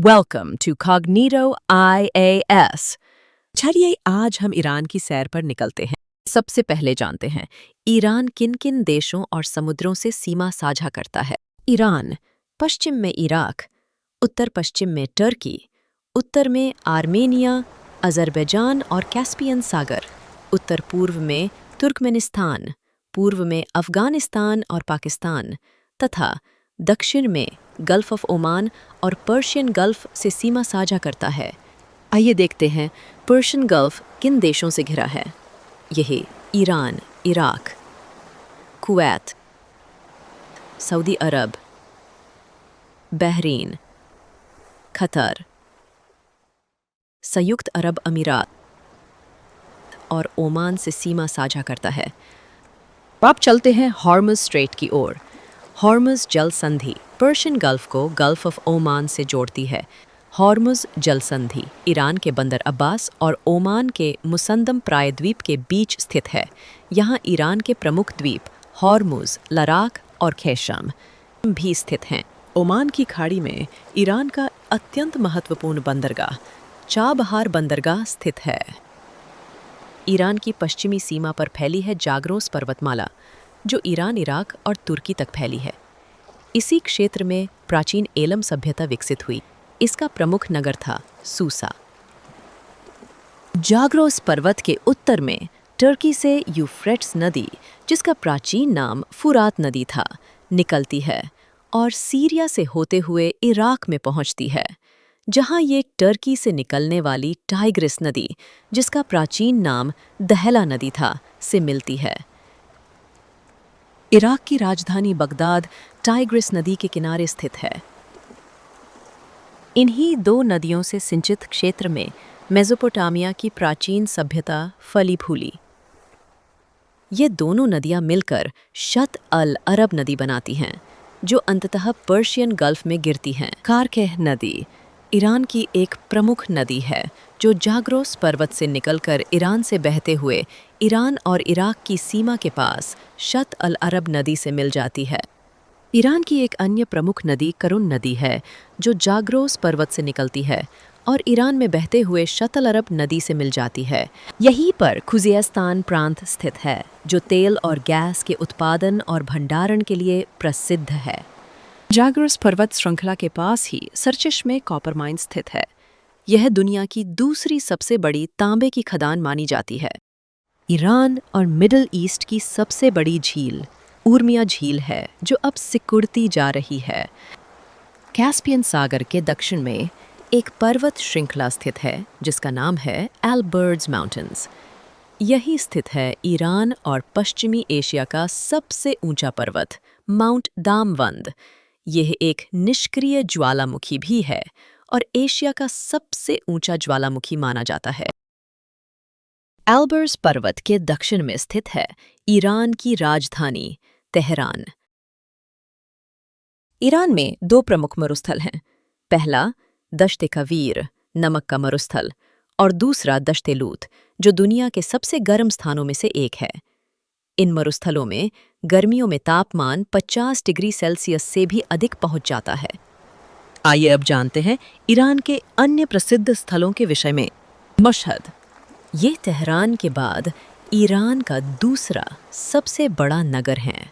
Welcome to Cognito IAS। चलिए आज हम ईरान की सैर पर निकलते हैं। सबसे पहले जानते हैं ईरान किन किन देशों और समुद्रों से सीमा साझा करता है। ईरान पश्चिम में इराक, उत्तर पश्चिम में टर्की, उत्तर में आर्मेनिया, अज़रबैजान और कैस्पियन सागर, उत्तर पूर्व में तुर्कमेनिस्तान, पूर्व में अफ़गानिस्तान और पाकिस्तान तथा दक्षिण में गल्फ ऑफ ओमान और पर्शियन गल्फ से सीमा साझा करता है। आइए देखते हैं पर्शियन गल्फ किन देशों से घिरा है। यही ईरान, इराक, कुवैत, सऊदी अरब, बहरीन, कतर, संयुक्त अरब अमीरात और ओमान से सीमा साझा करता है। अब चलते हैं हॉर्मुज़ स्ट्रेट की ओर। हॉर्मुज़ जल संधि पर्शियन गल्फ को गल्फ ऑफ ओमान से जोड़ती है। हॉर्मुज़ जल संधि ईरान के बंदर अब्बास और ओमान के मुसंदम प्रायद्वीप के बीच स्थित है। यहाँ ईरान के प्रमुख द्वीप हॉर्मुज़, लराक और खेशम भी स्थित हैं। ओमान की खाड़ी में ईरान का अत्यंत महत्वपूर्ण बंदरगाह चाबहार बंदरगाह स्थित है। ईरान की पश्चिमी सीमा पर फैली है जाग्रोस पर्वतमाला, जो ईरान, इराक और तुर्की तक फैली है। इसी क्षेत्र में प्राचीन एलम सभ्यता विकसित हुई। इसका प्रमुख नगर था सूसा। जाग्रोस पर्वत के उत्तर में टर्की से यूफ्रेट्स नदी, जिसका प्राचीन नाम फुरात नदी था, निकलती है और सीरिया से होते हुए इराक में पहुंचती है, जहां ये टर्की से निकलने वाली टाइग्रिस नदी, जिसका प्राचीन नाम दहला नदी था, से मिलती है। इराक की राजधानी बगदाद टाइग्रिस नदी के किनारे स्थित है। इन्हीं दो नदियों से सिंचित क्षेत्र में मेसोपोटामिया की प्राचीन सभ्यता फली फूली। ये दोनों नदियां मिलकर शत अल अरब नदी बनाती हैं, जो अंततः पर्शियन गल्फ में गिरती हैं। कारकेह नदी ईरान की एक प्रमुख नदी है, जो जाग्रोस पर्वत से निकलकर ईरान से बहते हुए ईरान और इराक की सीमा के पास शत अल अरब नदी से मिल जाती है। ईरान की एक अन्य प्रमुख नदी करुन नदी है, जो जाग्रोस पर्वत से निकलती है और ईरान में बहते हुए शत अल अरब नदी से मिल जाती है। यहीं पर खुज़ेस्तान प्रांत स्थित है, जो तेल और गैस के उत्पादन और भंडारण के लिए प्रसिद्ध है। जाग्रोस पर्वत श्रृंखला के पास ही सरचिश में कॉपर माइन स्थित है। यह दुनिया की दूसरी सबसे बड़ी तांबे की खदान मानी जाती है। ईरान और मिडल ईस्ट की सबसे बड़ी झील उर्मिया झील है, जो अब सिकुड़ती जा रही है। कैस्पियन सागर के दक्षिण में एक पर्वत श्रृंखला स्थित है, जिसका नाम है एल्बर्ट्स माउंटेन्स। यही स्थित है ईरान और पश्चिमी एशिया का सबसे ऊंचा पर्वत माउंट दामवंद। यह एक निष्क्रिय ज्वालामुखी भी है और एशिया का सबसे ऊंचा ज्वालामुखी माना जाता है। एल्बर्स पर्वत के दक्षिण में स्थित है ईरान की राजधानी तेहरान। ईरान में दो प्रमुख मरुस्थल हैं। पहला दश्त कवीर, नमक का मरुस्थल, और दूसरा दश्त लूत, जो दुनिया के सबसे गर्म स्थानों में से एक है। इन मरुस्थलों में गर्मियों में तापमान 50 डिग्री सेल्सियस से भी अधिक पहुंच जाता है। आइए अब जानते हैं ईरान के अन्य प्रसिद्ध स्थलों के विषय में। मशहद ये तेहरान के बाद ईरान का दूसरा सबसे बड़ा नगर है।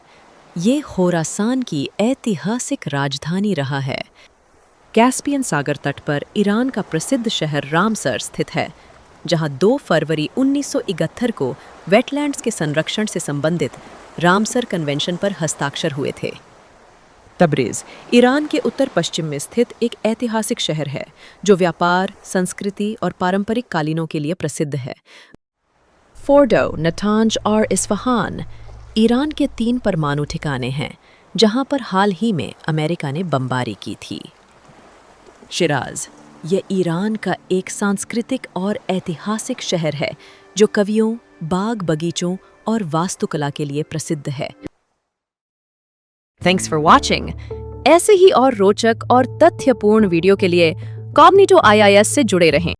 ये खोरासान की ऐतिहासिक राजधानी रहा है। कैस्पियन सागर तट पर ईरान का प्रसिद्ध शहर रामसर स्थित है, जहां 2 फरवरी 1971 को वेटलैंड्स के संरक्षण से संबंधित रामसर कन्वेंशन पर हस्ताक्षर हुए थे। तबरेज़ ईरान के उत्तर पश्चिम में स्थित एक ऐतिहासिक शहर है, जो व्यापार, संस्कृति और पारंपरिक कालीनों के लिए प्रसिद्ध है। फोर्डो, नतांज और इस्फहान ईरान के 3 परमाणु ठिकाने हैं, जहां पर हाल ही में अमेरिका ने बमबारी की थी। शिराज यह ईरान का एक सांस्कृतिक और ऐतिहासिक शहर है, जो कवियों, बाग बगीचों और वास्तुकला के लिए प्रसिद्ध है। Thanks for watching. ऐसे ही और रोचक और तथ्यपूर्ण वीडियो के लिए कॉग्निटो IIS से जुड़े रहें।